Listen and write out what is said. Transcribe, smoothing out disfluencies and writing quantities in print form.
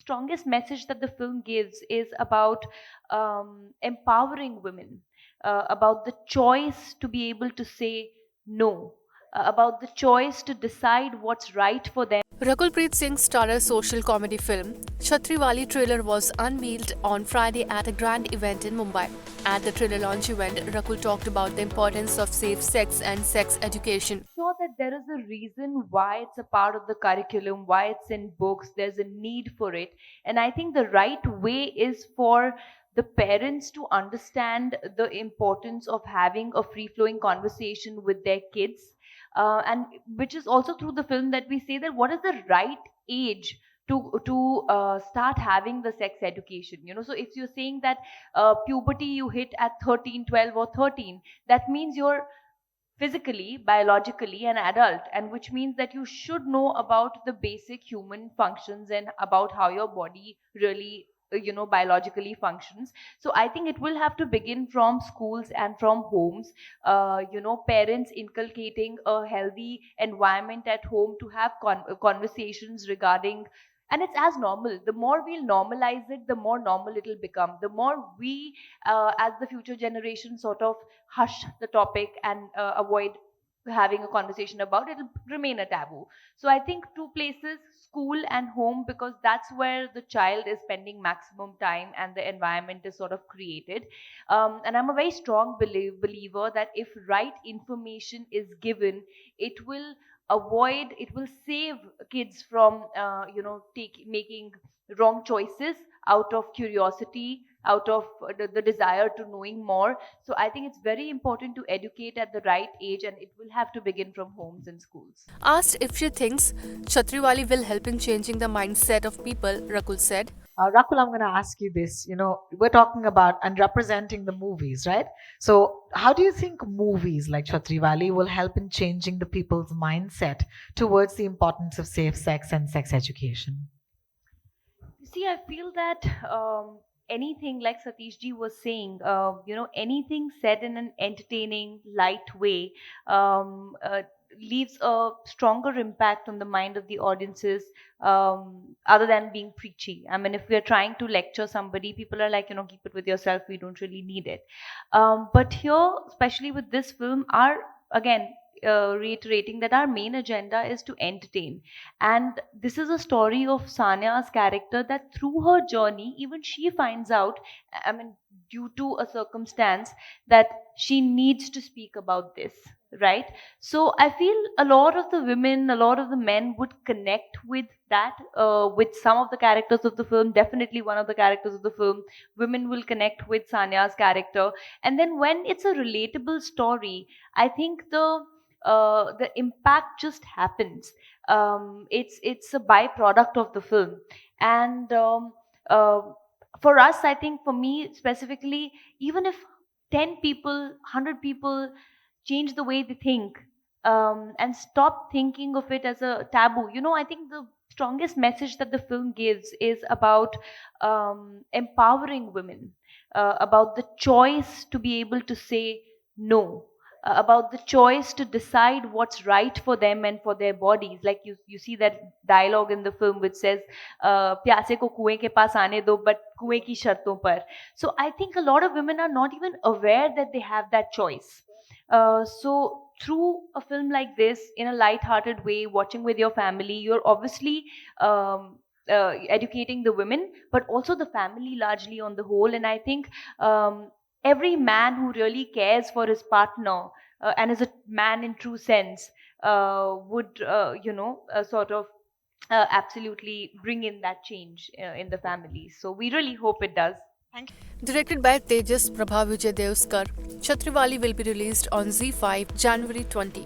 strongest message that the film gives is about empowering women, about the choice to be able to say no, about the choice to decide what's right for them. Rakul Preet Singh starrer social comedy film Chhatriwali trailer was unveiled on Friday at a grand event in Mumbai. At the trailer launch event, Rakul talked about the importance of safe sex and sex education. Sure that there is a reason why it's a part of the curriculum, why it's in books, there's a need for it. And I think the right way is for the parents to understand the importance of having a free flowing conversation with their kids. And which is also through the film that we say that what is the right age to start having the sex education. So if you're saying that puberty you hit at 13, 12, or 13, that means you're physically, biologically an adult, and which means that you should know about the basic human functions and about how your body really biologically functions. So I think it will have to begin from schools and from homes. Parents inculcating a healthy environment at home to have conversations regarding, and it's as normal. The more we'll normalize it, the more normal it'll become. The more we as the future generation sort of hush the topic and avoid having a conversation about it, it'll remain a taboo. So I think two places, school and home, because that's where the child is spending maximum time and the environment is sort of created. And I'm a very strong believer that if right information is given, it will save kids from making wrong choices out of curiosity, out of the desire to knowing more. So I think it's very important to educate at the right age, and it will have to begin from homes and schools. Asked if she thinks Chhatriwali will help in changing the mindset of people, Rakul said, Rakul, I'm going to ask you this. We're talking about and representing the movies, right? So, how do you think movies like Chhatriwali will help in changing the people's mindset towards the importance of safe sex and sex education? See, I feel that anything, like Satish ji was saying, anything said in an entertaining, light way leaves a stronger impact on the mind of the audiences, other than being preachy. I mean, if we are trying to lecture somebody, people are like, keep it with yourself, we don't really need it. But here, especially with this film, are again reiterating that our main agenda is to entertain. And this is a story of Sanya's character, that through her journey, even she finds out, I mean, due to a circumstance, that she needs to speak about this, right? So I feel a lot of the women, a lot of the men would connect with that, with some of the characters of the film. Definitely one of the characters of the film, women will connect with Sanya's character. And then when it's a relatable story, I think the impact just happens. It's a byproduct of the film. And uh, for us, I think, for me specifically, even if 10 people, 100 people change the way they think, and stop thinking of it as a taboo, I think the strongest message that the film gives is about empowering women, about the choice to be able to say no, about the choice to decide what's right for them and for their bodies. Like you see that dialogue in the film which says, "प्यासे को कुएं के पास आने दो, but कुएं की शर्तों पर." So I think a lot of women are not even aware that they have that choice. So through a film like this, in a light-hearted way, watching with your family, you're obviously educating the women, but also the family largely on the whole. And I think every man who really cares for his partner, and is a man in true sense, would sort of absolutely bring in that change in the family. So we really hope it does. directed by Tejas Prabha Vijay Devskar. Chhatriwali will be released on Z5 January 20.